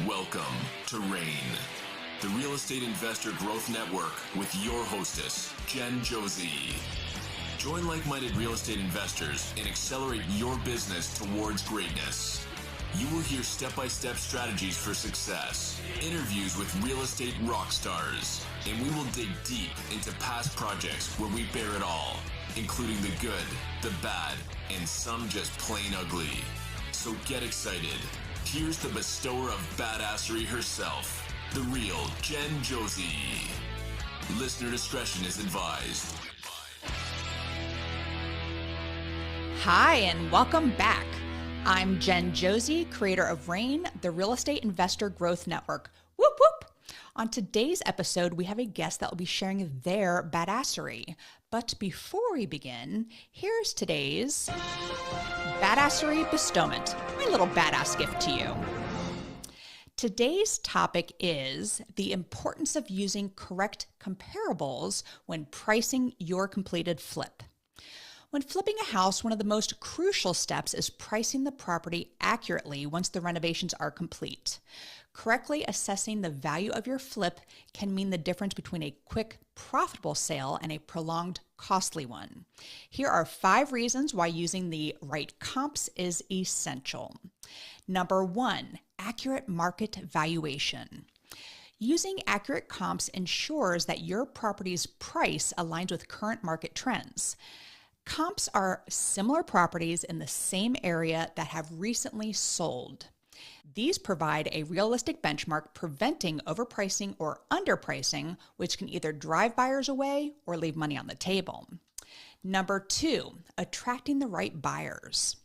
Welcome to RAIN, the Real Estate Investor Growth Network with your hostess, Jen Josey. Join like-minded real estate investors and accelerate your business towards greatness. You will hear step-by-step strategies for success, interviews with real estate rock stars, and we will dig deep into past projects where we bear it all, including the good, the bad, and some just plain ugly. So get excited. Here's the bestower of Badassery herself, the real Jen Josey. Listener discretion is advised. Hi, and welcome back. I'm Jen Josey, creator of RAIN, the Real Estate Investor Growth Network. Whoop, whoop. On today's episode, we have a guest that will be sharing their badassery. But before we begin, here's today's Badassery Bestowment, my little badass gift to you. Today's topic is the importance of using correct comparables when pricing your completed flip. When flipping a house, one of the most crucial steps is pricing the property accurately once the renovations are complete. Correctly assessing the value of your flip can mean the difference between a quick, profitable sale and a prolonged, costly one. Here are 5 reasons why using the right comps is essential. Number 1, accurate market valuation. Using accurate comps ensures that your property's price aligns with current market trends. Comps are similar properties in the same area that have recently sold. These provide a realistic benchmark, preventing overpricing or underpricing, which can either drive buyers away or leave money on the table. Number 2, attracting the right buyers.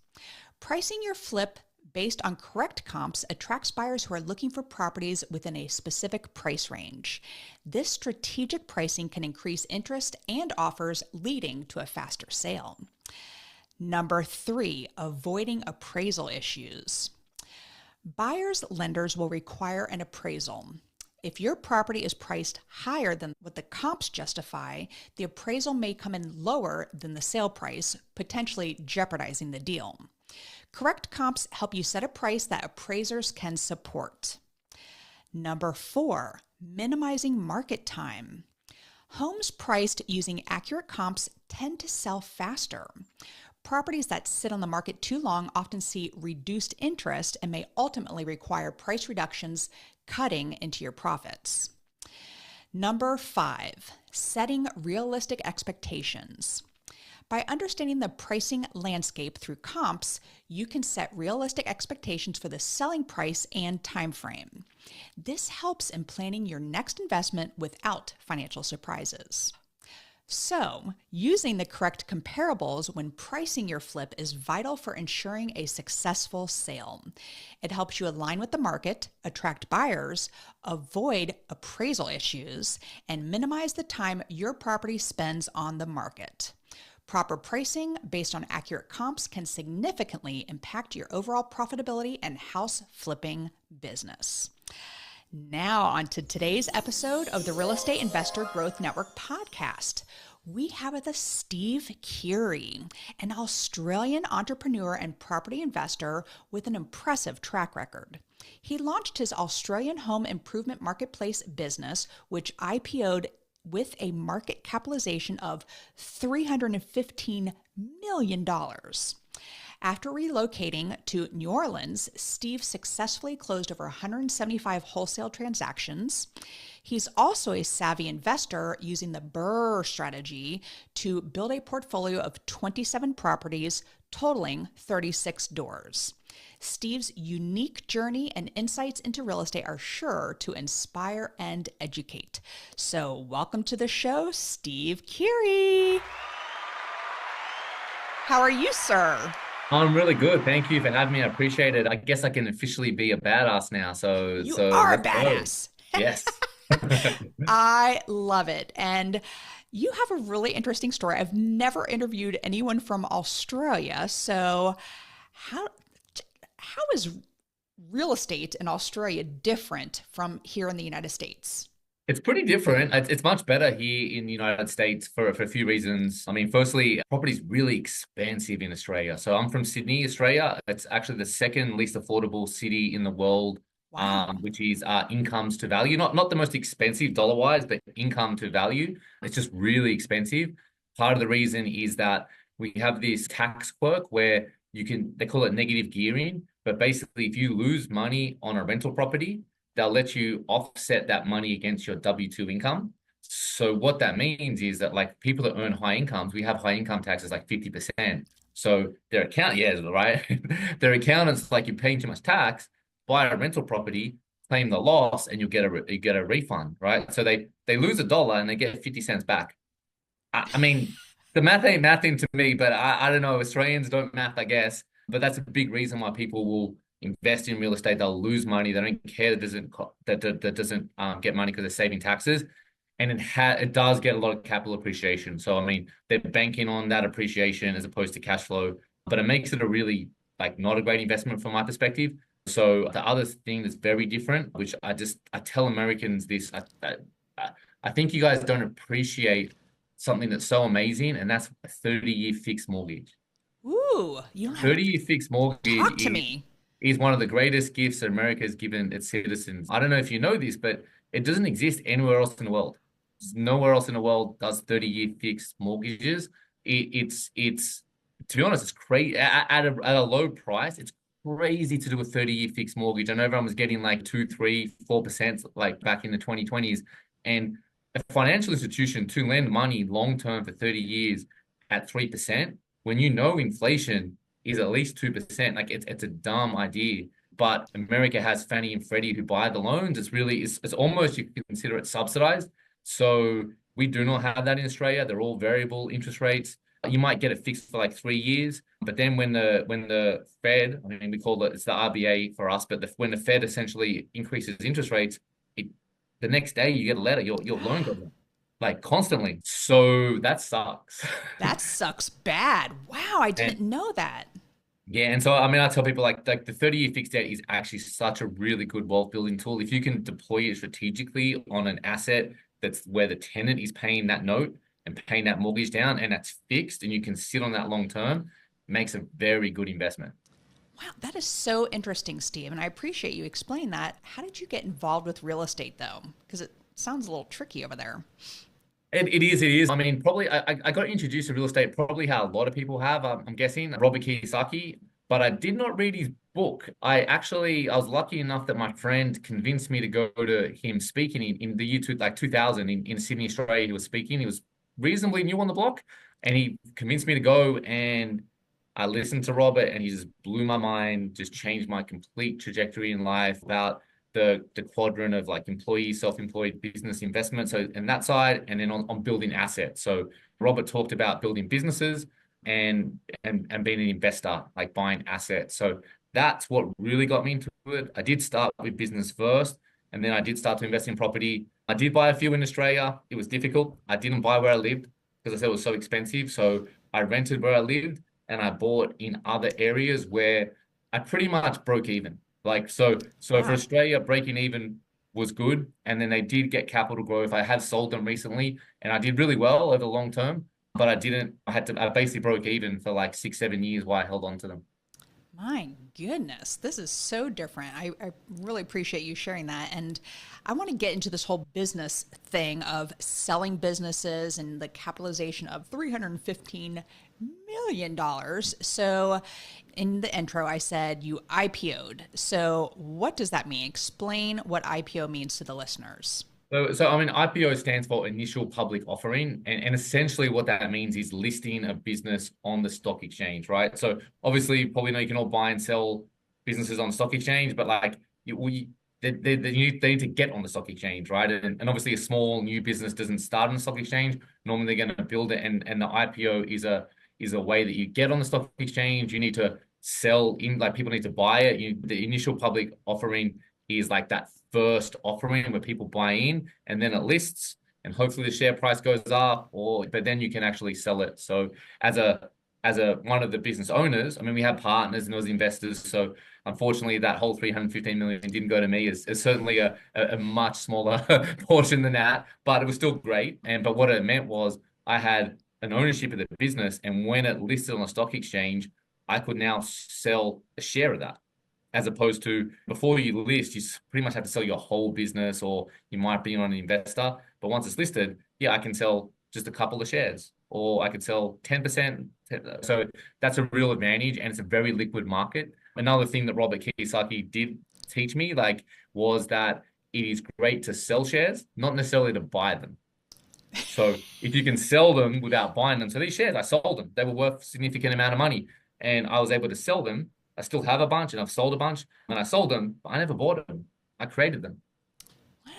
Pricing your flip based on correct comps attracts buyers who are looking for properties within a specific price range. This strategic pricing can increase interest and offers, leading to a faster sale. Number 3, avoiding appraisal issues. Buyers' lenders will require an appraisal. If your property is priced higher than what the comps justify, the appraisal may come in lower than the sale price, potentially jeopardizing the deal. Correct comps help you set a price that appraisers can support. Number 4, minimizing market time. Homes priced using accurate comps tend to sell faster. Properties that sit on the market too long often see reduced interest and may ultimately require price reductions, cutting into your profits. Number 5, setting realistic expectations. By understanding the pricing landscape through comps, you can set realistic expectations for the selling price and time frame. This helps in planning your next investment without financial surprises. So, using the correct comparables when pricing your flip is vital for ensuring a successful sale. It helps you align with the market, attract buyers, avoid appraisal issues, and minimize the time your property spends on the market. Proper pricing based on accurate comps can significantly impact your overall profitability and house flipping business. Now on to today's episode of the Real Estate Investor Growth Network podcast. We have with us Steve Keighery, an Australian entrepreneur and property investor with an impressive track record. He launched his Australian home improvement marketplace business, which IPO'd with a market capitalization of $315 million. After relocating to New Orleans, Steve successfully closed over 175 wholesale transactions. He's also a savvy investor using the BRRRR strategy to build a portfolio of 27 properties totaling 36 doors. Steve's unique journey and insights into real estate are sure to inspire and educate. So welcome to the show, Steve Keighery. How are you, sir? I'm really good. Thank you for having me. I appreciate it. I guess I can officially be a badass now. You are a Let's go. badass. Yes. I love it. And you have a really interesting story. I've never interviewed anyone from Australia. So how is real estate in Australia different from here in the United States? It's pretty different. It's much better here in the United States for a few reasons. I mean, firstly, property's really expensive in Australia. So I'm from Sydney, Australia. It's actually the second least affordable city in the world Wow. which is incomes to value. Not the most expensive dollar-wise, but income to value. It's just really expensive. Part of the reason is that we have this tax quirk where they call it negative gearing, but basically if you lose money on a rental property, they'll let you offset that money against your W-2 income. So what that means is that like people that earn high incomes, we have high income taxes like 50%. So right? Their accountants like, you're paying too much tax, buy a rental property, claim the loss, and you get a refund, right? So they lose $1 and they get 50 cents back. I mean, the math ain't mathing to me, but I don't know. Australians don't math, I guess. But that's a big reason why people will invest in real estate. They'll lose money. They don't care that doesn't get money because they're saving taxes. And it does get a lot of capital appreciation. So, I mean, they're banking on that appreciation as opposed to cash flow, but it makes it a really like not a great investment from my perspective. So the other thing that's very different, which I tell Americans this, I think you guys don't appreciate something that's so amazing, and that's a 30-year fixed mortgage. Ooh, you don't have 30-year fixed mortgage talk to me. is one of the greatest gifts that America has given its citizens. I don't know if you know this, but it doesn't exist anywhere else in the world. Nowhere else in the world does 30-year fixed mortgages. It's to be honest, it's crazy at a low price. It's crazy to do a 30-year fixed mortgage. I know everyone was getting like 2, 3, 4% like back in the 2020s, and a financial institution to lend money long term for 30 years at 3%, when you know inflation is at least 2%, like it's a dumb idea. But America has Fannie and Freddie who buy the loans. It's almost, you can consider it subsidized. So we do not have that in Australia. They're all variable interest rates. You might get it fixed for like 3 years, but then when the Fed, I mean, it's the RBA for us, but when the Fed essentially increases interest rates, the next day you get a letter, your loan goes up like constantly. So that sucks. That sucks bad. Wow, I didn't And know that. yeah, and so I mean, I tell people like the 30-year fixed debt is actually such a really good wealth building tool. If you can deploy it strategically on an asset that's where the tenant is paying that note and paying that mortgage down, and that's fixed, and you can sit on that long term, makes a very good investment. Wow, that is so interesting, Steve. And I appreciate you explaining that. How did you get involved with real estate, though? Because it sounds a little tricky over there. It is. I mean, probably I got introduced to real estate probably how a lot of people have. I'm guessing Robert Kiyosaki, but I did not read his book. I was lucky enough that my friend convinced me to go to him speaking in the year 2000 in Sydney, Australia. He was speaking. He was reasonably new on the block, and he convinced me to go. And I listened to Robert, and he just blew my mind. Just changed my complete trajectory in life about the quadrant of like employee, self-employed, business, investment. So and that side, and then on building assets. So Robert talked about building businesses and being an investor, like buying assets. So that's what really got me into it. I did start with business first, and then I did start to invest in property. I did buy a few in Australia. It was difficult. I didn't buy where I lived because I said it was so expensive. So I rented where I lived, and I bought in other areas where I pretty much broke even. Like so for Wow. Australia, breaking even was good. And then they did get capital growth. I have sold them recently and I did really well over the long term, but I basically broke even for like 6, 7 years while I held on to them. My goodness, this is so different. I really appreciate you sharing that. And I want to get into this whole business thing of selling businesses and the capitalization of $315 million. So in the intro, I said you IPO'd. So what does that mean? Explain what IPO means to the listeners. So I mean, IPO stands for initial public offering. And essentially what that means is listing a business on the stock exchange, right? So obviously, you probably know you can all buy and sell businesses on the stock exchange, but like they need to get on the stock exchange, right? And obviously a small new business doesn't start on the stock exchange. Normally they're going to build it. And the IPO is a way that you get on the stock exchange. You need to sell in, like people need to buy it. The initial public offering is like that first offering where people buy in and then it lists and hopefully the share price goes up but then you can actually sell it. So as a one of the business owners, I mean, we have partners and those investors. So unfortunately that whole 315 million didn't go to me. Is certainly a much smaller portion than that, but it was still great. But what it meant was I had an ownership of the business, and when it listed on a stock exchange, I could now sell a share of that. as opposed to before you list, you pretty much have to sell your whole business, or you might be on an investor. But once it's listed, yeah, I can sell just a couple of shares, or I could sell 10%. So that's a real advantage, and it's a very liquid market. Another thing that Robert Kiyosaki did teach me, like, was that it is great to sell shares, not necessarily to buy them. So if you can sell them without buying them, so these shares, I sold them. They were worth a significant amount of money, and I was able to sell them. I still have a bunch, and I've sold a bunch, and I sold them, but I never bought them. I created them.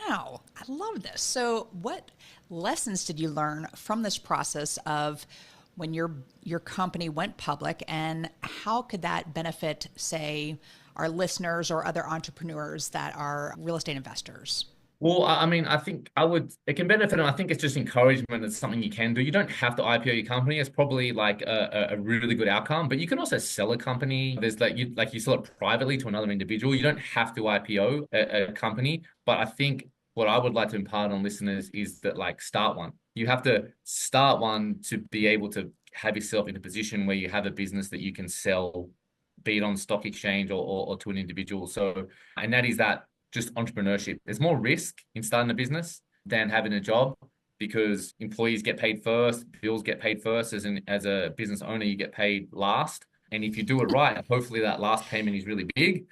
Wow, I love this. So, what lessons did you learn from this process of when your company went public, and how could that benefit, say, our listeners or other entrepreneurs that are real estate investors? Well, I mean, I think it can benefit them. I think it's just encouragement. It's something you can do. You don't have to IPO your company. It's probably like a really good outcome, but you can also sell a company. There's like you sell it privately to another individual. You don't have to IPO a company, but I think what I would like to impart on listeners is that, like, start one. You have to start one to be able to have yourself in a position where you have a business that you can sell, be it on stock exchange or to an individual. So, and that is that just entrepreneurship. There's more risk in starting a business than having a job, because employees get paid first, bills get paid first. As a business owner, you get paid last. And if you do it right, hopefully that last payment is really big.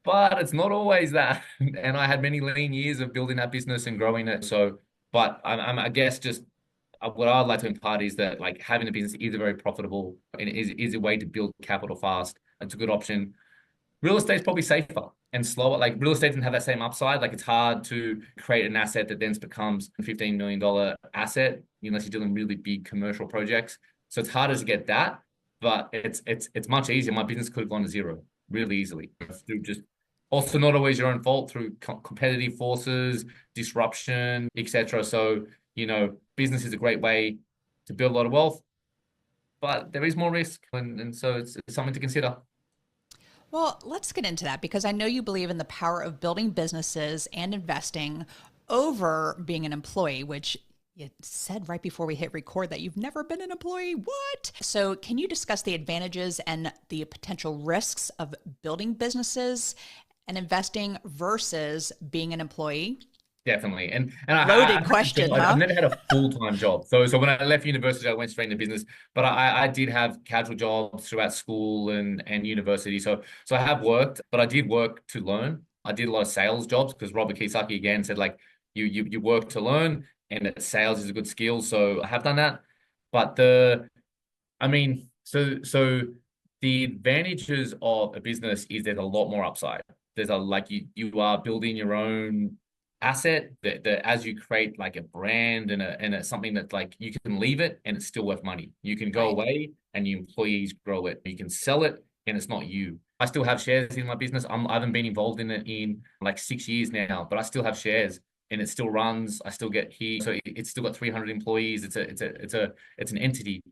But it's not always that. And I had many lean years of building that business and growing it. So, but I guess just what I'd like to impart is that, like, having a business is very profitable and is a way to build capital fast. It's a good option. Real estate's probably safer and slower. Like, real estate doesn't have that same upside. Like, it's hard to create an asset that then becomes a $15 million asset unless you're doing really big commercial projects. So it's harder to get that, but it's much easier. My business could have gone to zero really easily through just also not always your own fault, through competitive forces, disruption, etc. So, business is a great way to build a lot of wealth, but there is more risk, and so it's something to consider. Well, let's get into that, because I know you believe in the power of building businesses and investing over being an employee, which you said right before we hit record that you've never been an employee. What? So can you discuss the advantages and the potential risks of building businesses and investing versus being an employee? Definitely. And Loaded question, huh? I've never had a full-time job. So when I left university, I went straight into business, but I did have casual jobs throughout school and university. So I have worked, but I did work to learn. I did a lot of sales jobs, because Robert Kiyosaki again said, like, you work to learn, and that sales is a good skill. So I have done that. But so the advantages of a business is there's a lot more upside. There's you are building your own asset that as you create, like, a brand and something that, like, you can leave it and it's still worth money. You can go away and your employees grow it. You can sell it and it's not you. I still have shares in my business. I haven't been involved in it in like 6 years now, but I still have shares and it still runs. I still get here. So it's still got 300 employees. It's an entity.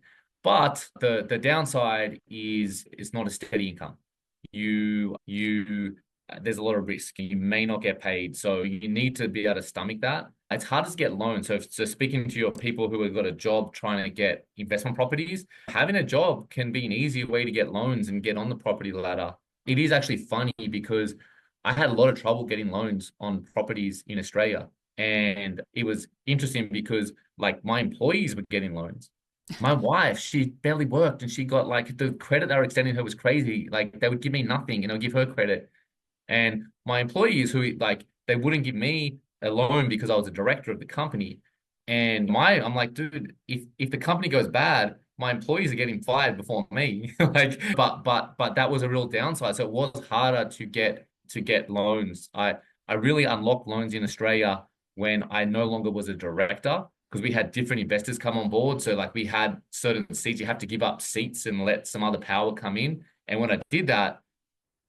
But the downside is it's not a steady income. You there's a lot of risk. You may not get paid. So you need to be able to stomach that. It's harder to get loans. So speaking to your people who have got a job trying to get investment properties, having a job can be an easier way to get loans and get on the property ladder. It is actually funny, because I had a lot of trouble getting loans on properties in Australia. And it was interesting because, like, my employees were getting loans. My wife, she barely worked, and she got, like, the credit they were extending her was crazy. Like, they would give me nothing and I'll give her credit. And my employees, who, like, they wouldn't give me a loan because I was a director of the company. And I'm like, dude, if the company goes bad, my employees are getting fired before me. Like, but that was a real downside. So it was harder to get loans. I really unlocked loans in Australia when I no longer was a director, because we had different investors come on board. So, like, we had certain seats. You have to give up seats and let some other power come in. And when I did that,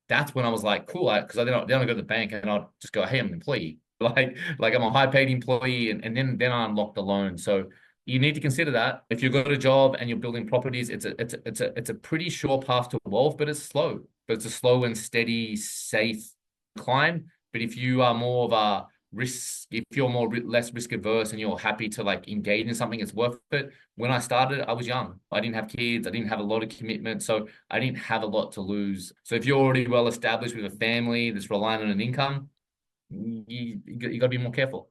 that's when I was like, cool, because then I go to the bank and I'll just go, hey, I'm an employee. Like I'm a high paid employee, and then I unlock the loan. So you need to consider that. If you've got a job and you're building properties, it's a pretty sure path to wealth, but it's slow. But it's a slow and steady, safe climb. But if you are more of risk, if you're less risk averse and you're happy to like engage in something, it's worth it. When I started, I was young. I didn't have kids. I didn't have a lot of commitment. So I didn't have a lot to lose. So if you're already well established with a family that's relying on an income, you got to be more careful.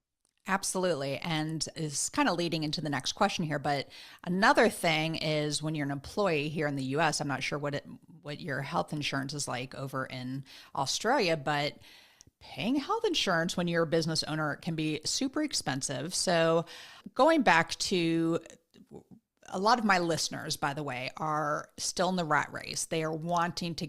Absolutely. And is kind of leading into the next question here. But another thing is when you're an employee here in the US, I'm not sure what your health insurance is like over in Australia, but paying health insurance when you're a business owner can be super expensive. So going back to a lot of my listeners, by the way, are still in the rat race. They are wanting to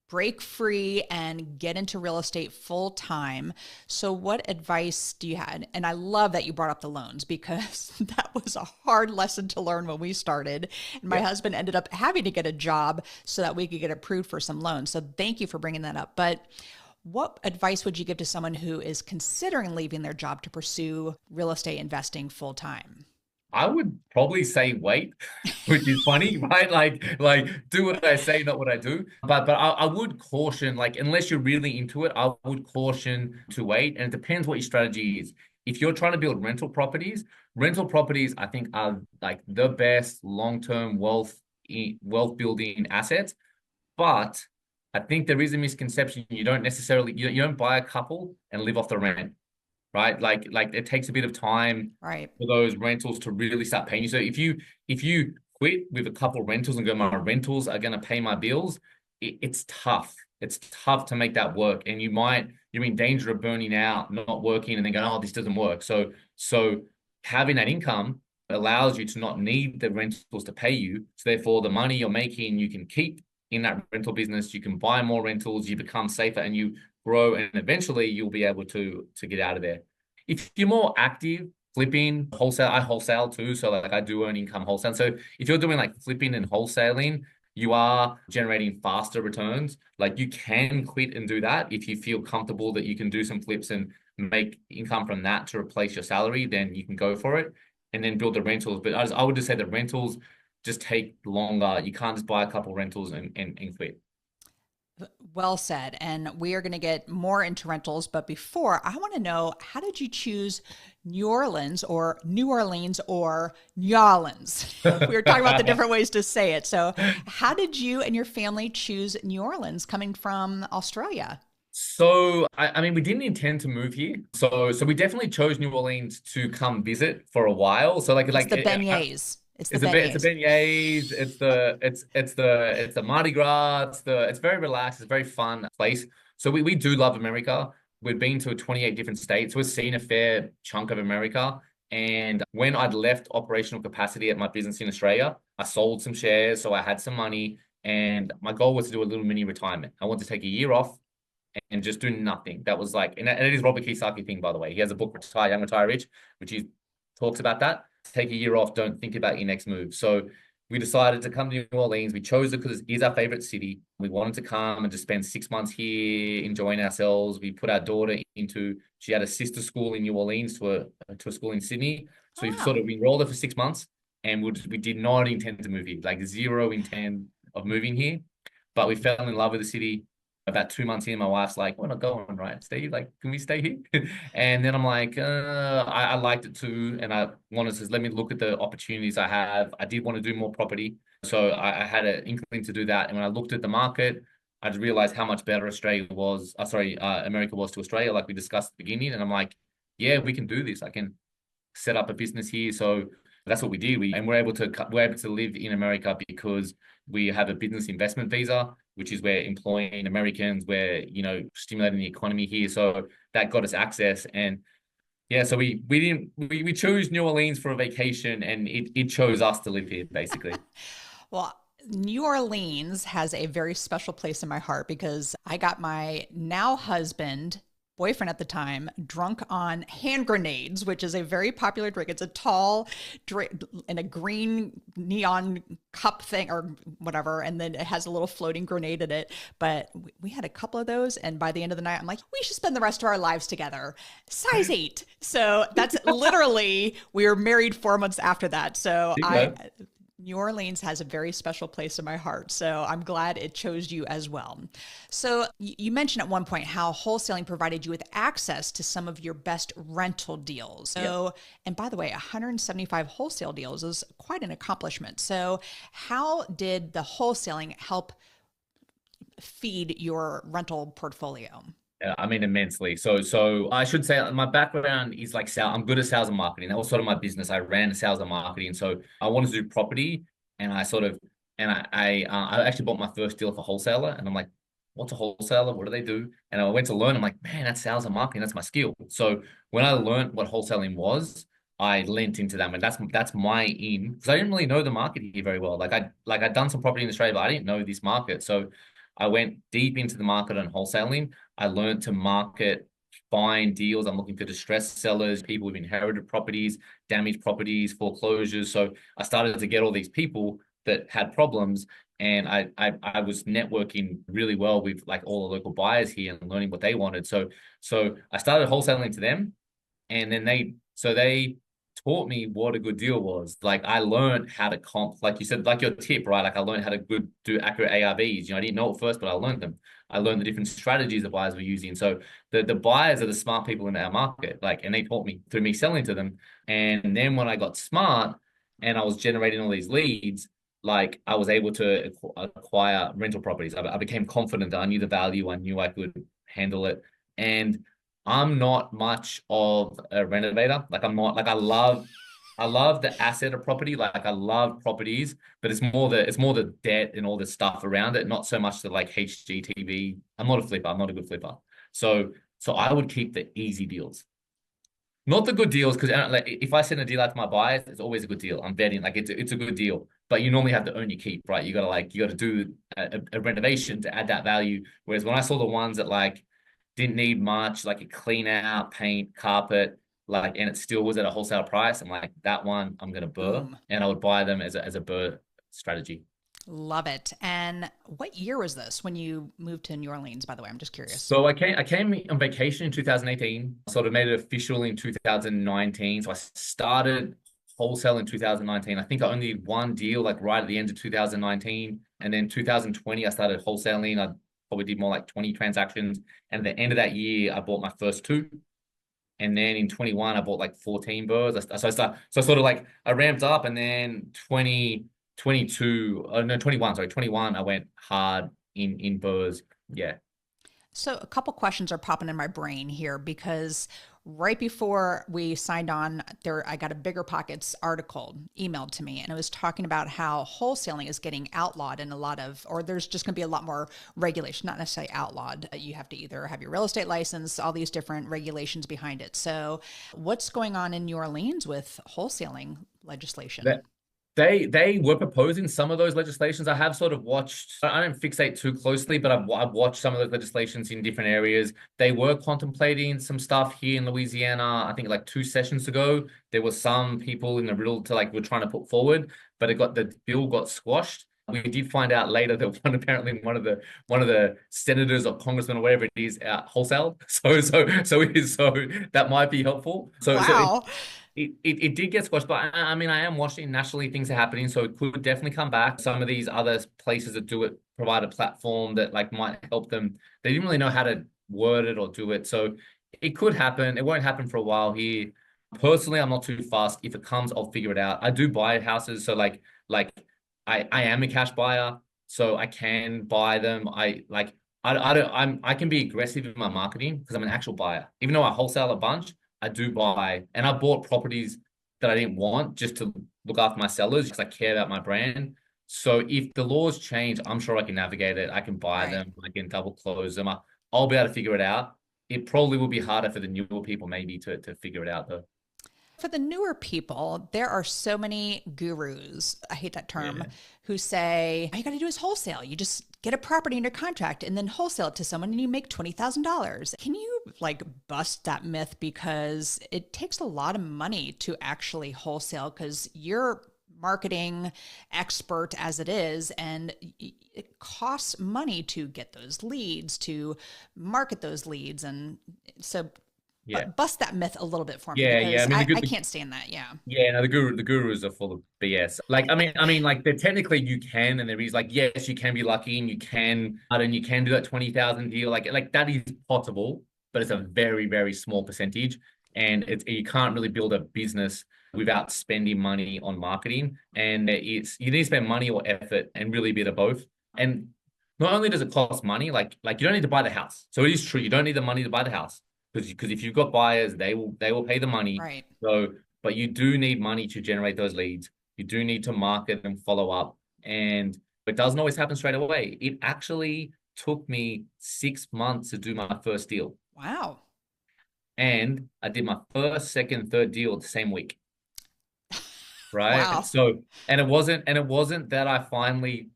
break free and get into real estate full time. So what advice do you have? And I love that you brought up the loans because that was a hard lesson to learn when we started. And my husband ended up having to get a job so that we could get approved for some loans. So thank you for bringing that up. But what advice would you give to someone who is considering leaving their job to pursue real estate investing full time? I would probably say wait, which is funny, right? Like do what I say, not what I do. But I would caution, like unless you're really into it, I would caution to wait. And it depends what your strategy is. If you're trying to build rental properties, I think are like the best long-term wealth building assets. But I think there is a misconception. You don't buy a couple and live off the rent, right? Like it takes a bit of time Right. for those rentals to really start paying you. So if you quit with a couple rentals and go, my rentals are going to pay my bills, it's tough. It's tough to make that work, and you're in danger of burning out, not working, and then going, oh, this doesn't work. So having that income allows you to not need the rentals to pay you. So therefore, the money you're making, you can keep in that rental business. You can buy more rentals. You become safer, and you grow, and eventually you'll be able to get out of there. If you're more active, flipping, wholesale, I wholesale too. So like I do earn income wholesale. So if you're doing like flipping and wholesaling, you are generating faster returns. Like you can quit and do that. If you feel comfortable that you can do some flips and make income from that to replace your salary, then you can go for it and then build the rentals. But I would just say that rentals just take longer. You can't just buy a couple rentals and quit. Well said. And we are going to get more into rentals. But before, I want to know, how did you choose New Orleans or New Orleans or New Orleans? We were talking about the different ways to say it. So how did you and your family choose New Orleans coming from Australia? So, I mean, we didn't intend to move here. So we definitely chose New Orleans to come visit for a while. So It's the beignets. It's the It's the beignets. beignets. It's the Mardi Gras. It's very relaxed. It's a very fun place. So we do love America. We've been to 28 different states. We've seen a fair chunk of America. And when I'd left operational capacity at my business in Australia, I sold some shares, so I had some money. And my goal was to do a little mini retirement. I wanted to take a year off and just do nothing. That was like, and it is Robert Kiyosaki thing, by the way. He has a book, Retire Young, Retire Rich, which he talks about that. Take a year off, don't think about your next move. So we decided to come to New Orleans. We chose it because it is our favorite city. We wanted to come and just spend 6 months here, enjoying ourselves. We put our daughter she had a sister school in New Orleans to a school in Sydney. So we enrolled her for 6 months, and we did not intend to move here, like zero intent of moving here. But we fell in love with the city. About 2 months in, my wife's like, we're not going, right, Steve? Like, can we stay here? And then I'm like, I liked it too. And I wanted to let me look at the opportunities I have. I did want to do more property. So I had an inkling to do that. And when I looked at the market, I just realized how much better America was to Australia, like we discussed at the beginning. And I'm like, yeah, we can do this. I can set up a business here. So that's what we did. We're able to live in America because we have a business investment visa, which is we're employing Americans, we're stimulating the economy here. So that got us access. And yeah, so we chose New Orleans for a vacation, and it chose us to live here basically. Well, New Orleans has a very special place in my heart because I got my now boyfriend at the time, drunk on hand grenades, which is a very popular drink. It's a tall drink in a green neon cup thing or whatever, and then it has a little floating grenade in it. But we had a couple of those, and by the end of the night, I'm like, we should spend the rest of our lives together. Size 8. So that's literally, we were married 4 months after that. So New Orleans has a very special place in my heart, so I'm glad it chose you as well. So you mentioned at one point how wholesaling provided you with access to some of your best rental deals. So, Yep. and by the way, 175 wholesale deals is quite an accomplishment. So how did the wholesaling help feed your rental portfolio? I mean, immensely. So I should say my background is like sales. I'm good at sales and marketing. That was sort of my business. I ran sales and marketing. So I wanted to do property, and I sort of and I actually bought my first deal for wholesaler, and I'm like, what's a wholesaler? What do they do? And I went to learn. I'm like, man, that's sales and marketing. That's my skill. So when I learned what wholesaling was, I lent into them, and that's my in, because I didn't really know the market here very well. I'd done some property in Australia, but I didn't know this market. So I went deep into the market on wholesaling. I learned to market, find deals. I'm looking for distressed sellers, people with inherited properties, damaged properties, foreclosures. So I started to get all these people that had problems, and I was networking really well with like all the local buyers here and learning what they wanted. So I started wholesaling to them, and then they taught me what a good deal was. Like I learned how to comp, like you said, like your tip, right? Like I learned how to do accurate ARVs. You know, I didn't know it first, but I learned them. I learned the different strategies the buyers were using. So the buyers are the smart people in our market, like, and they taught me through me selling to them. And then when I got smart and I was generating all these leads, like I was able to acquire rental properties. I became confident that I knew the value. I knew I could handle it. And I'm not much of a renovator. Like I'm not like I love the asset of property. Like I love properties, but it's more the debt and all the stuff around it, not so much the like HGTV. I'm not a flipper. I'm not a good flipper. So I would keep the easy deals. Not the good deals, because like if I send a deal out to my buyers, it's always a good deal. I'm betting like it's a good deal, but you normally have to earn your keep, right? You gotta do a renovation to add that value. Whereas when I saw the ones that like didn't need much, like a clean out, paint, carpet, like, and it still was at a wholesale price, I'm like, that one I'm gonna BRRRR, Boom. and I would buy them as a BRRRR strategy. Love it. And what year was this when you moved to New Orleans, by the way? I'm just curious. So I came on vacation in 2018, sort of made it official in 2019. So I started wholesale in 2019. I think I only did one deal like right at the end of 2019. And then 2020, I started wholesaling. I probably did more like 20 transactions. And at the end of that year, I bought my first two. And then in 21, I bought like 14 BRRRRs. So sort of like I ramped up, and then 2022, no, 21, sorry, 21, I went hard in BRRRRs. Yeah. So a couple questions are popping in my brain here because right before we signed on there, I got a Bigger Pockets article emailed to me, and it was talking about how wholesaling is getting outlawed in a lot of, or there's just going to be a lot more regulation, not necessarily outlawed. You have to either have your real estate license, all these different regulations behind it. So what's going on in New Orleans with wholesaling legislation? That they were proposing some of those legislations. I have sort of watched, I don't fixate too closely, but I've watched some of those legislations in different areas. They were contemplating some stuff here in Louisiana. I think like 2 sessions ago, there were some people in the middle to like, were trying to put forward, but the bill got squashed. We did find out later that apparently one of the senators or congressmen or whatever it is wholesale. So that might be helpful. Wow. It did get squashed, but I mean, I am watching nationally, things are happening, so it could definitely come back. Some of these other places that do it provide a platform that like might help them. They didn't really know how to word it or do it, so it could happen. It won't happen for a while here. Personally, I'm not too fast. If it comes, I'll figure it out. I do buy houses, so like I am a cash buyer, so I can buy them. I can be aggressive in my marketing because I'm an actual buyer. Even though I wholesale a bunch, I do buy, and I bought properties that I didn't want just to look after my sellers because I care about my brand. So if the laws change, I'm sure I can navigate it. I can buy Right. them. I can double close them. I'll be able to figure it out. It probably will be harder for the newer people maybe to figure it out though. For the newer people, there are so many gurus, I hate that term, Yeah. who say, all you got to do is wholesale. You just get a property under contract and then wholesale it to someone and you make $20,000. Can you like bust that myth? Because it takes a lot of money to actually wholesale because you're marketing expert as it is, and it costs money to get those leads, to market those leads. And so Yeah. Bust that myth a little bit for me, Yeah, yeah. because I mean, I can't stand that. Yeah. yeah, no, the gurus are full of BS. Like, like, they're technically you can, and there is like, yes, you can be lucky, and you can do that 20,000 deal. Like that is possible, but it's a very, very small percentage, and you can't really build a business without spending money on marketing. And you need to spend money or effort, and really a bit of both. And not only does it cost money, like you don't need to buy the house. So it is true, you don't need the money to buy the house, because if you've got buyers, they will pay the money. Right. So, but you do need money to generate those leads. You do need to market and follow up, and it doesn't always happen straight away. It actually took me 6 months to do my first deal, Wow. and I did my first, second, third deal the same week. Right. Wow. So, and it wasn't that I finally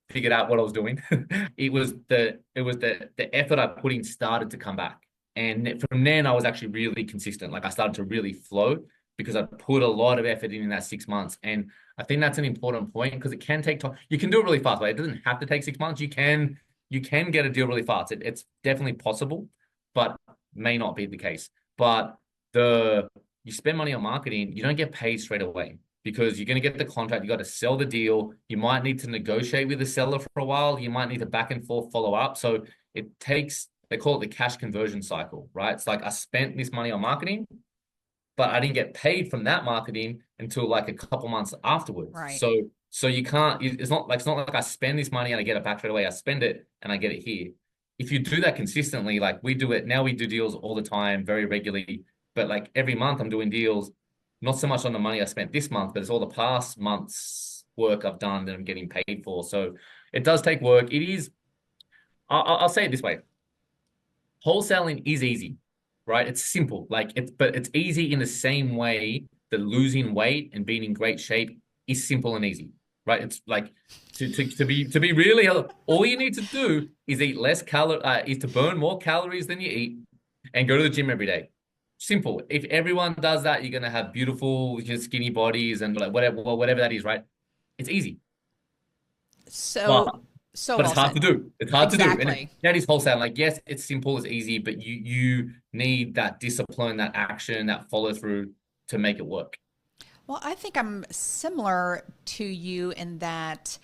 figured out what I was doing. It was the effort I put in started to come back. And from then I was actually really consistent. Like, I started to really flow because I put a lot of effort in that 6 months. And I think that's an important point, because it can take time. You can do it really fast, but it doesn't have to take 6 months. You can get a deal really fast. It's definitely possible, but may not be the case. But you spend money on marketing, you don't get paid straight away, because you're going to get the contract. You got to sell the deal. You might need to negotiate with the seller for a while. You might need to back and forth follow up. So it takes, they call it the cash conversion cycle, right? It's like, I spent this money on marketing, but I didn't get paid from that marketing until like a couple months afterwards. Right. So you can't, it's not like I spend this money and I get it back straight away. I spend it and I get it here. If you do that consistently, like we do it now, we do deals all the time, very regularly, but like every month I'm doing deals, not so much on the money I spent this month, but it's all the past month's work I've done that I'm getting paid for. So it does take work. It is, I'll say it this way. Wholesaling is easy, right? It's simple. But it's easy in the same way that losing weight and being in great shape is simple and easy, right? It's like, to be really, all you need to do is eat less is to burn more calories than you eat, and go to the gym every day. Simple. If everyone does that, you're gonna have beautiful, skinny bodies, and like whatever that is, right? It's easy. So, But so but well it's hard said. to do. It's hard to do. And Exactly. that is wholesale. Like, yes, it's simple, it's easy, but you need that discipline, that action, that follow through to make it work. Well, I think I'm similar to you in that,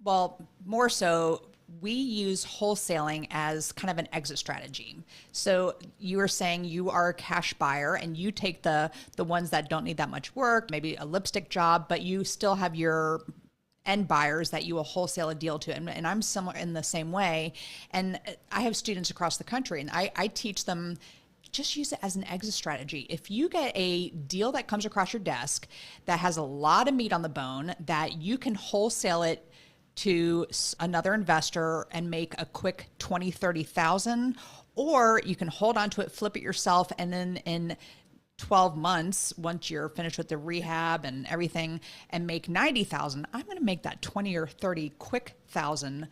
well, more so, we use wholesaling as kind of an exit strategy. So you were saying you are a cash buyer and you take the ones that don't need that much work, maybe a lipstick job, but you still have your end buyers that you will wholesale a deal to. And I'm somewhere in the same way. And I have students across the country, and I teach them, just use it as an exit strategy. If you get a deal that comes across your desk that has a lot of meat on the bone, that you can wholesale it to another investor and make a quick 20, 30,000, or you can hold on to it, flip it yourself, and then in 12 months, once you're finished with the rehab and everything, and make 90,000, I'm going to make that 20 or 30 quick thousand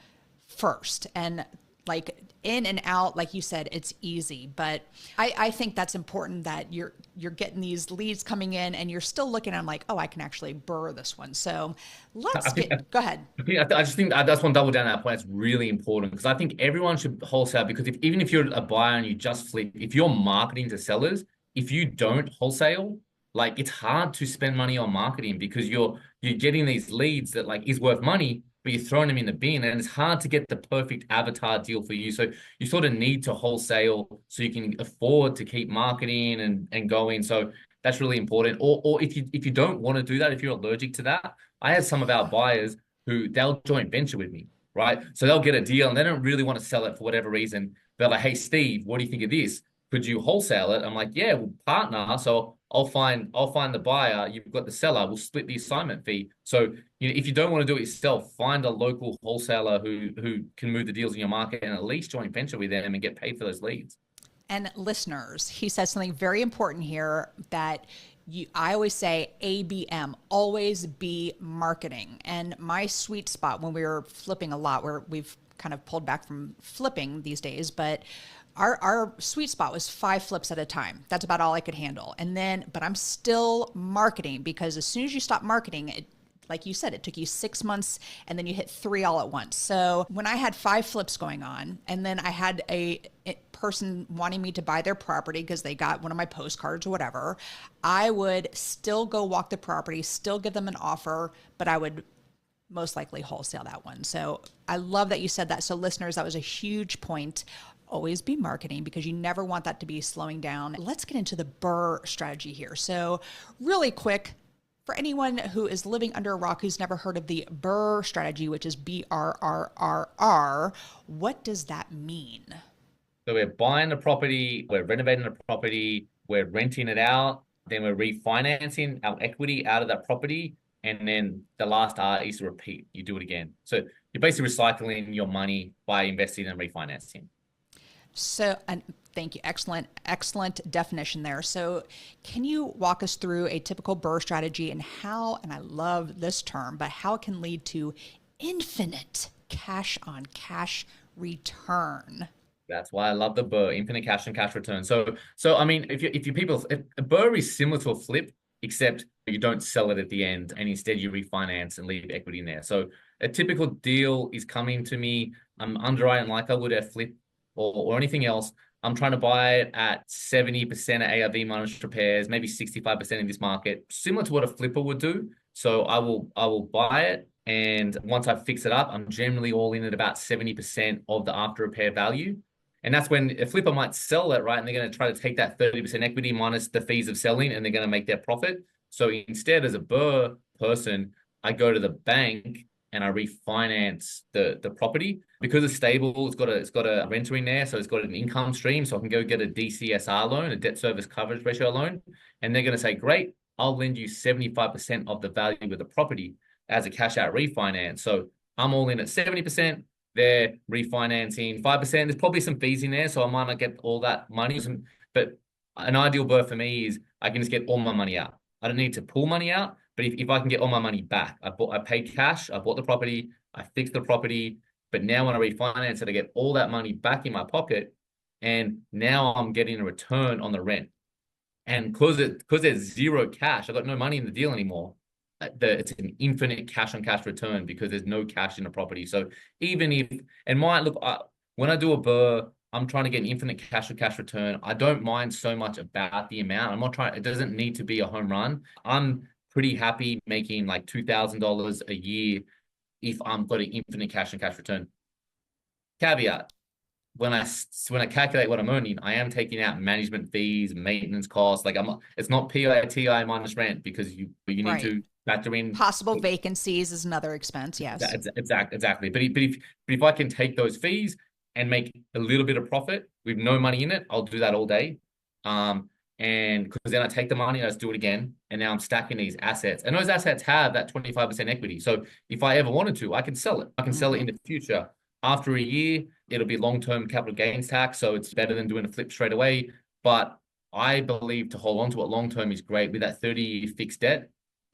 first. And like in and out, like you said, it's easy. But I think that's important, that you're getting these leads coming in and you're still looking at them like, oh, I can actually BRRRR this one. So go ahead. I just think I just want to double down on that point. It's really important, because I think everyone should wholesale, because even if you're a buyer and you just flip, if you're marketing to sellers, if you don't wholesale, like, it's hard to spend money on marketing, because you're getting these leads that like is worth money, but you're throwing them in the bin, and it's hard to get the perfect avatar deal for you. So you sort of need to wholesale so you can afford to keep marketing and going. So that's really important. Or if you don't want to do that, if you're allergic to that, I have some of our buyers who they'll joint venture with me, right? So they'll get a deal and they don't really want to sell it for whatever reason. They're like, hey, Steve, what do you think of this? Could you wholesale it? I'm like, yeah, we'll partner. So I'll find the buyer. You've got the seller. We'll split the assignment fee. So if you don't want to do it yourself, find a local wholesaler who can move the deals in your market, and at least joint venture with them and get paid for those leads. And listeners, he said something very important here, that I always say ABM, always be marketing. And my sweet spot when we were flipping a lot, where we've kind of pulled back from flipping these days, but our sweet spot was 5 flips at a time. That's about all I could handle. But I'm still marketing, because as soon as you stop marketing, like you said, it took you 6 months and then you hit 3 all at once. So when I had 5 flips going on, and then I had person wanting me to buy their property because they got one of my postcards or whatever, I would still go walk the property, still give them an offer, but I would most likely wholesale that one. So I love that you said that. So listeners, that was a huge point. Always be marketing, because you never want that to be slowing down. Let's get into the BRRRR strategy here. So really quick, for anyone who is living under a rock who's never heard of the BRRRR strategy, which is BRRRR, what does that mean? So we're buying the property, we're renovating the property, we're renting it out, then we're refinancing our equity out of that property. And then the last R is to repeat. You do it again. So you're basically recycling your money by investing and refinancing. So, and thank you. Excellent definition there. So can you walk us through a typical BRRRR strategy and how, and I love this term, but how it can lead to infinite cash on cash return? That's why I love the BRRRR, infinite cash on cash return. So I mean, if a BRRRR is similar to a flip, except you don't sell it at the end, and instead you refinance and leave equity in there. So a typical deal is coming to me. I'm underwriting like I would a flip or anything else. I'm trying to buy it at 70% of ARV minus repairs, maybe 65% in this market, similar to what a flipper would do. So I will buy it, and once I fix it up, I'm generally all in at about 70% of the after repair value. And that's when a flipper might sell it, right? And they're going to try to take that 30% equity minus the fees of selling, and they're going to make their profit. So instead, as a BRRRR person, I go to the bank and I refinance the property because it's stable. It's got a renter in there, so it's got an income stream. So I can go get a DCSR loan, a debt service coverage ratio loan, and they're going to say, "Great, I'll lend you 75% of the value of the property as a cash out refinance." So I'm all in at 70%. They're refinancing 5%. There's probably some fees in there, so I might not get all that money. But an ideal BRRRR for me is I can just get all my money out. I don't need to pull money out, but if I can get all my money back, I paid cash, I bought the property, I fixed the property, but now when I refinance it, I get all that money back in my pocket, and now I'm getting a return on the rent. And because there's zero cash, I got no money in the deal anymore. It's an infinite cash on cash return because there's no cash in the property. So even if, and when I do a BRRRR, I'm trying to get an infinite cash on cash return. I don't mind so much about the amount. I'm not trying, it doesn't need to be a home run. I'm pretty happy making like $2,000 a year if I'm got an infinite cash on cash return. Caveat. When I calculate what I'm earning, I am taking out management fees, maintenance costs. Like it's not PITI minus rent, because you need to factor in possible vacancies is another expense. Yes, exactly. But if I can take those fees and make a little bit of profit with no money in it, I'll do that all day. And because then I take the money, I just do it again, and now I'm stacking these assets, and those assets have that 25% equity. So if I ever wanted to, I can sell it. I can sell it in the future. After a year, it'll be long-term capital gains tax, so it's better than doing a flip straight away. But I believe to hold on to it long-term is great. With that 30-year fixed debt,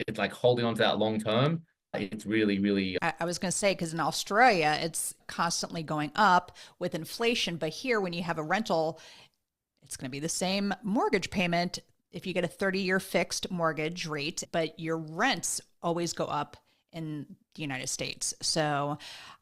it's like holding on to that long-term. It's really, really... I was going to say, because in Australia, it's constantly going up with inflation. But here, when you have a rental, it's going to be the same mortgage payment if you get a 30-year fixed mortgage rate, but your rents always go up in the United States. So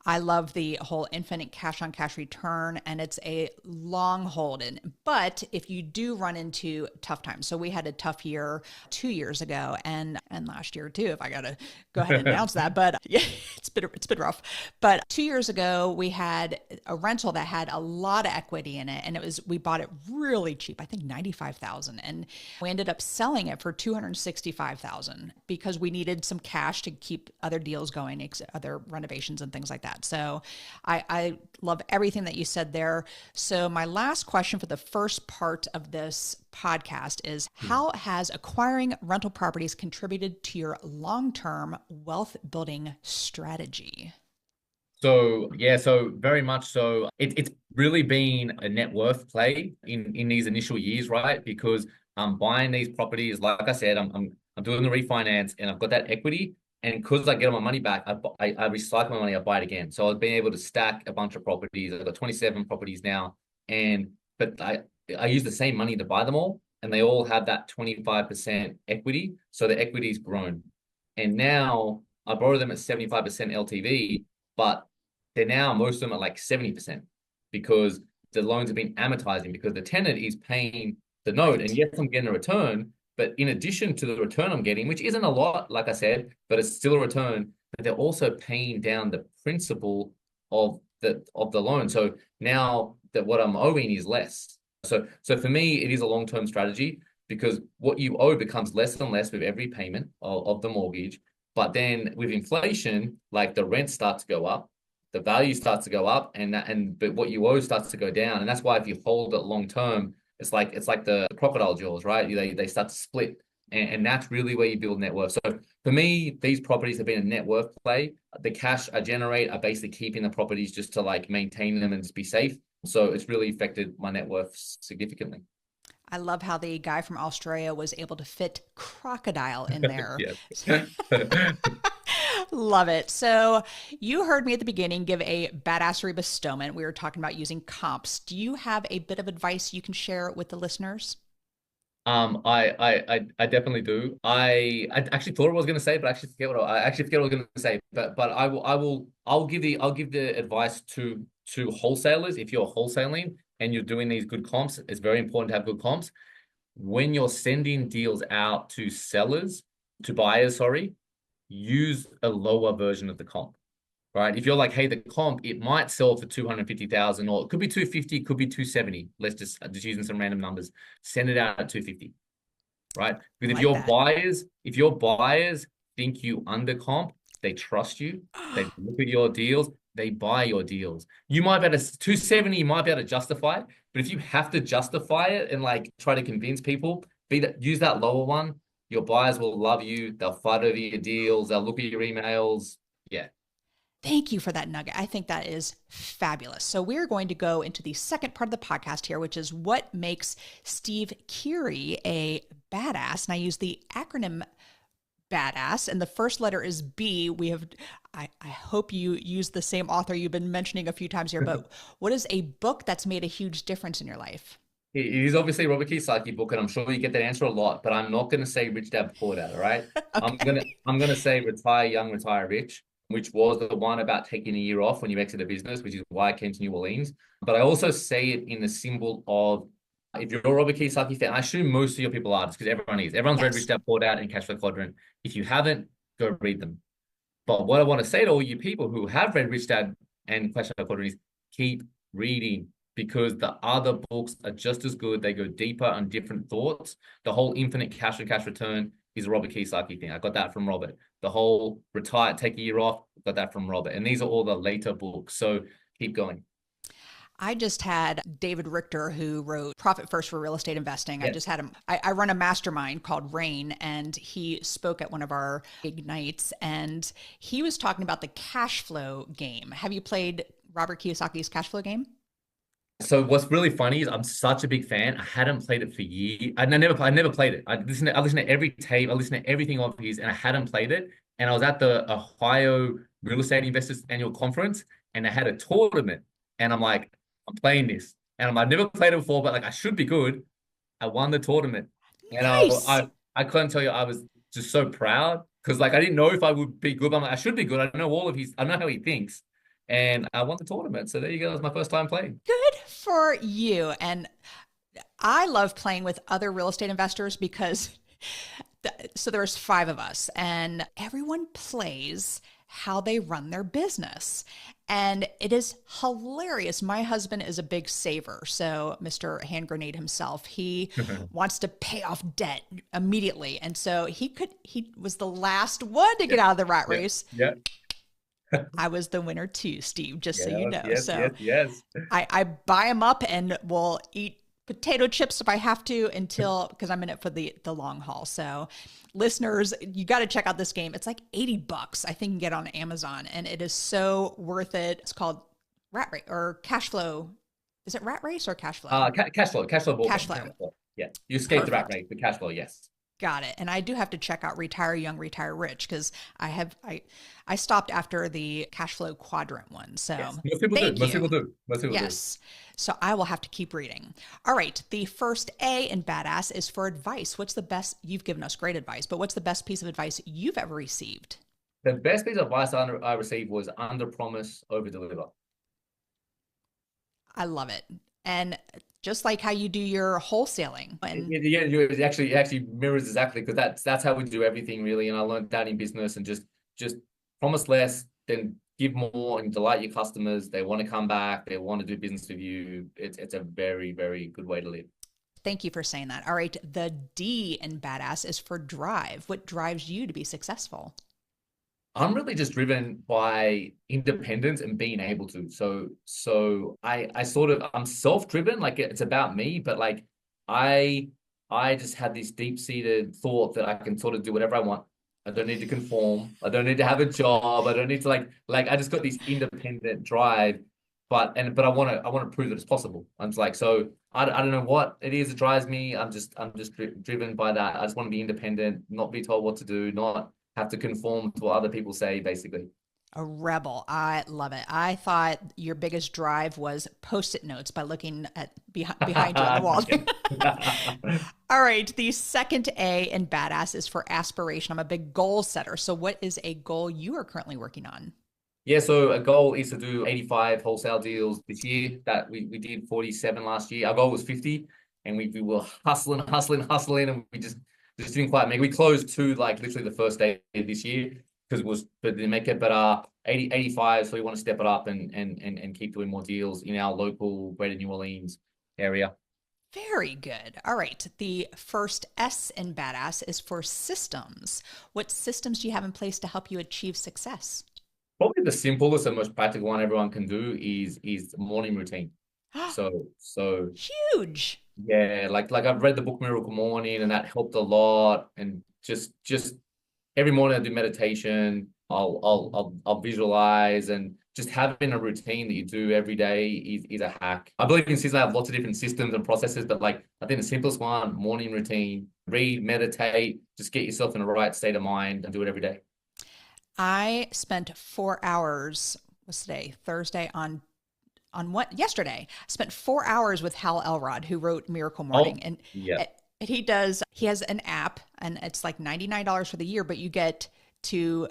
I love the whole infinite cash on cash return, and it's a long hold in. But if you do run into tough times, so we had a tough year 2 years ago and last year too, if I got to go ahead and announce that, but yeah, it's been rough. But 2 years ago, we had a rental that had a lot of equity in it, and we bought it really cheap, I think $95,000, and we ended up selling it for $265,000 because we needed some cash to keep other deals going, other renovations and things like that. So I love everything that you said there. So my last question for the first part of this podcast is, how has acquiring rental properties contributed to your long-term wealth building strategy? So very much so. It's really been a net worth play in these initial years, right? Because I'm buying these properties, like I said, I'm doing the refinance, and I've got that equity. And because I get my money back, I recycle my money, I buy it again. So I've been able to stack a bunch of properties. I've got 27 properties now. But I use the same money to buy them all, and they all have that 25% equity. So the equity's grown. And now I borrow them at 75% LTV, but they're now, most of them are like 70%, because the loans have been amortizing because the tenant is paying the note. And yes, I'm getting a return, but in addition to the return I'm getting, which isn't a lot, like I said, but it's still a return, but they're also paying down the principal of the loan. So now that what I'm owing is less. So for me, it is a long-term strategy because what you owe becomes less and less with every payment of the mortgage. But then with inflation, like the rent starts to go up, the value starts to go up, but what you owe starts to go down. And that's why if you hold it long term, it's like the crocodile jaws, right? They start to split. And that's really where you build net worth. So for me, these properties have been a net worth play. The cash I generate, I basically keep in the properties just to like maintain them and just be safe. So it's really affected my net worth significantly. I love how the guy from Australia was able to fit crocodile in there. Yes. Love it. So you heard me at the beginning give a badassery bestowment. We were talking about using comps. Do you have a bit of advice you can share with the listeners? I definitely do. I actually thought I was going to say, but I actually forget what I actually forget what I was going to say. But I'll give the advice to wholesalers. If you're wholesaling and you're doing these good comps, it's very important to have good comps. When you're sending deals out to buyers, sorry, use a lower version of the comp. Right? If you're like, hey, the comp, it might sell for 250,000, or it could be 250, it could be 270. Let's just using some random numbers. Send it out at 250. Right? Because if your buyers think you under comp, they trust you, they look at your deals, they buy your deals. You might be able to 270, you might be able to justify it, but if you have to justify it and like try to convince people, use that lower one. Your buyers will love you, they'll fight over your deals, they'll look at your emails. Yeah. Thank you for that nugget. I think that is fabulous. So we're going to go into the second part of the podcast here, which is what makes Steve Keighery a badass. And I use the acronym BADASS, and the first letter is B. I hope you use the same author you've been mentioning a few times here, but what is a book that's made a huge difference in your life? It is obviously a Robert Kiyosaki book, and I'm sure you get that answer a lot, but I'm not going to say Rich Dad Poor Dad, all right? Okay. I'm gonna say Retire Young, Retire Rich, which was the one about taking a year off when you exit a business, which is why I came to New Orleans. But I also say it in the symbol of, if you're a Robert Kiyosaki fan, I assume most of your people are, just because everyone is. Everyone's read Yes. Rich Dad Poor Dad and Cash Flow Quadrant. If you haven't, go read them. But what I want to say to all you people who have read Rich Dad and Cash Flow Quadrant is keep reading, because the other books are just as good. They go deeper on different thoughts. The whole infinite cash and cash return is a Robert Kiyosaki thing. I got that from Robert. The whole retire, take a year off, got that from Robert. And these are all the later books. So keep going. I just had David Richter, who wrote Profit First for Real Estate Investing. I Yeah. just had him. I run a mastermind called Rain, and he spoke at one of our Ignites, and he was talking about the cash flow game. Have you played Robert Kiyosaki's cash flow game? So what's really funny is I'm such a big fan. I hadn't played it for years. I never played it. I listened to every tape. I listened to everything of his, and I hadn't played it. And I was at the Ohio Real Estate Investors Annual Conference, and they had a tournament. And I'm like, I'm playing this, and I've never played it before, but like I should be good. I won the tournament, and Nice. I couldn't tell you, I was just so proud because like I didn't know if I would be good. But I'm like, I should be good. I know I know how he thinks, and I won the tournament. So there you go. It was my first time playing. Good for you. And I love playing with other real estate investors because so there's five of us and everyone plays how they run their business. And it is hilarious. My husband is a big saver. So Mr. Hand Grenade himself, he wants to pay off debt immediately. And so he was the last one to get out of the rat race. Yeah. I was the winner too, Steve, just so you know. Yes. I buy them up and will eat potato chips if I have to because I'm in it for the long haul. So listeners, you got to check out this game. It's like $80. I think you can get it on Amazon, and it is so worth it. It's called Rat Race or Cash Flow. Is it Rat Race or Cash Flow? Cash flow. Cash flow. Yeah. You escaped the rat Perfect. race, but cash flow, yes. Got it. And I do have to check out Retire Young, Retire Rich because I stopped after the cash flow quadrant one. So Yes. Most people thank do. Most you. people do. Most people do. Yes. So I will have to keep reading. All right. The first A in Badass is for advice. What's the best? You've given us great advice, but what's the best piece of advice you've ever received? The best piece of advice I received was under promise, over deliver. I love it. And just like how you do your wholesaling. And Yeah, it actually mirrors exactly, because that's how we do everything really. And I learned that in business, and just promise less, then give more, and delight your customers. They want to come back. They want to do business with you. It's a very, very good way to live. thank you for saying that. All right. The D in badass is for drive. What drives you to be successful? I'm really just driven by independence and being able to. So I sort of, I'm self-driven, like it's about me, but like I just had this deep-seated thought that I can sort of do whatever I want. I don't need to conform. I don't need to have a job. I don't need to like I just got this independent drive, but I want to prove that it's possible. I'm just like, so I don't know what it is that drives me. I'm just driven by that. I just want to be independent, not be told what to do, not have to conform to what other people say, basically. A rebel. I love it. I thought your biggest drive was post-it notes by looking at behind you on the wall. All right. The second A in badass is for aspiration. I'm a big goal setter. So what is a goal you are currently working on? Yeah, so a goal is to do 85 wholesale deals this year. That we did 47 last year. Our goal was 50, and we were hustling, and we just didn't quite make it. We closed two, like literally the first day of this year, because but didn't make it. But 85, so we want to step it up and keep doing more deals in our local Greater New Orleans area. Very good. All right. The first S in badass is for systems. What systems do you have in place to help you achieve success? Probably the simplest and most practical one everyone can do is morning routine. So Huge. yeah, like I've read the book Miracle Morning, and that helped a lot. And just every morning I do meditation. I'll visualize, and just having a routine that you do every day is a hack. I believe in systems. I have lots of different systems and processes, but like I think the simplest one, morning routine, read, meditate, just get yourself in the right state of mind and do it every day. I spent 4 hours, what's today? Thursday on what? Yesterday. I spent 4 hours with Hal Elrod, who wrote Miracle Morning. And yeah. he has an app, and it's like $99 for the year, but you get to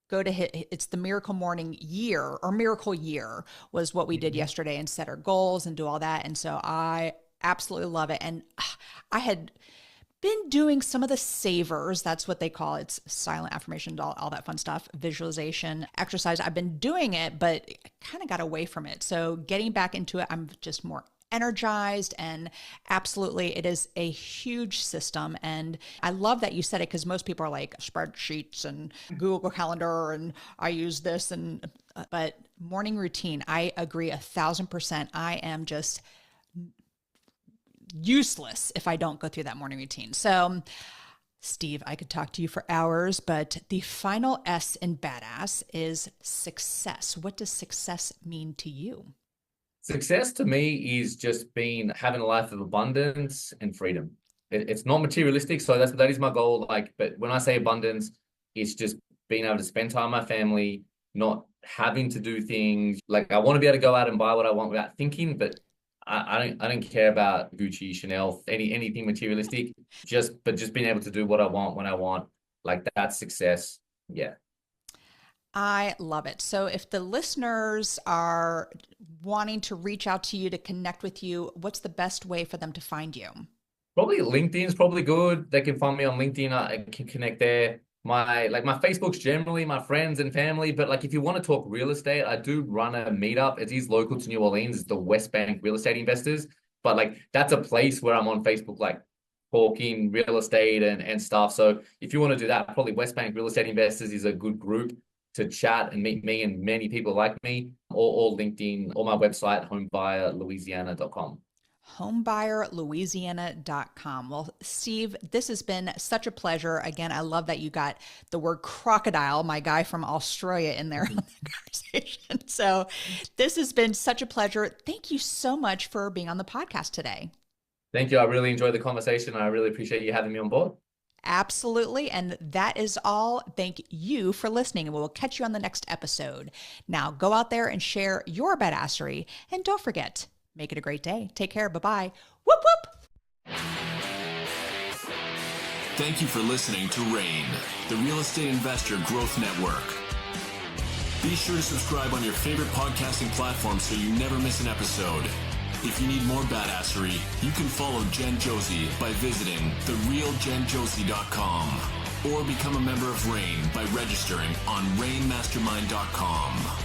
go to it's the Miracle Morning year, or Miracle Year was what we did yesterday, and set our goals and do all that. And so I absolutely love it. And I had been doing some of the savers. That's what they call it. It's silent affirmation, all that fun stuff, visualization, exercise. I've been doing it, but I kind of got away from it. So getting back into it, I'm just more energized, and absolutely it is a huge system. And I love that you said it, because most people are like spreadsheets and Google Calendar, and I use this, but morning routine, I agree 1,000%. I am just useless if I don't go through that morning routine. So Steve, I could talk to you for hours, but the final S in badass is success. What does success mean to you? Success to me is just having a life of abundance and freedom. It's not materialistic, so that is my goal. But when I say abundance, it's just being able to spend time with my family, not having to do things. Like, I want to be able to go out and buy what I want without thinking, but I don't care about Gucci, Chanel, anything materialistic. Just being able to do what I want when I want. Like, that's success. Yeah. I love it. So if the listeners are wanting to reach out to you to connect with you, what's the best way for them to find you? Probably LinkedIn is probably good. They can find me on LinkedIn. I can connect there. My Facebook's generally my friends and family, but like, if you want to talk real estate, I do run a meetup. It is local to New Orleans. It's the West Bank Real Estate Investors. But like, that's a place where I'm on Facebook, like talking real estate and stuff. So if you want to do that, probably West Bank Real Estate Investors is a good group to chat and meet me and many people like me, or LinkedIn, or my website, homebuyerlouisiana.com. homebuyerlouisiana.com. Well, Steve, this has been such a pleasure. Again, I love that you got the word crocodile, my guy from Australia, in there on the conversation. So this has been such a pleasure. Thank you so much for being on the podcast today. Thank you. I really enjoyed the conversation. I really appreciate you having me on board. Absolutely. And that is all. Thank you for listening, and we'll catch you on the next episode. Now go out there and share your badassery, and don't forget, make it a great day. Take care. Bye-bye. Whoop, whoop. Thank you for listening to RAIN, the Real Estate Investor Growth Network. Be sure to subscribe on your favorite podcasting platform so you never miss an episode. If you need more badassery, you can follow Jen Josey by visiting therealjenjosey.com or become a member of RAIN by registering on rainmastermind.com.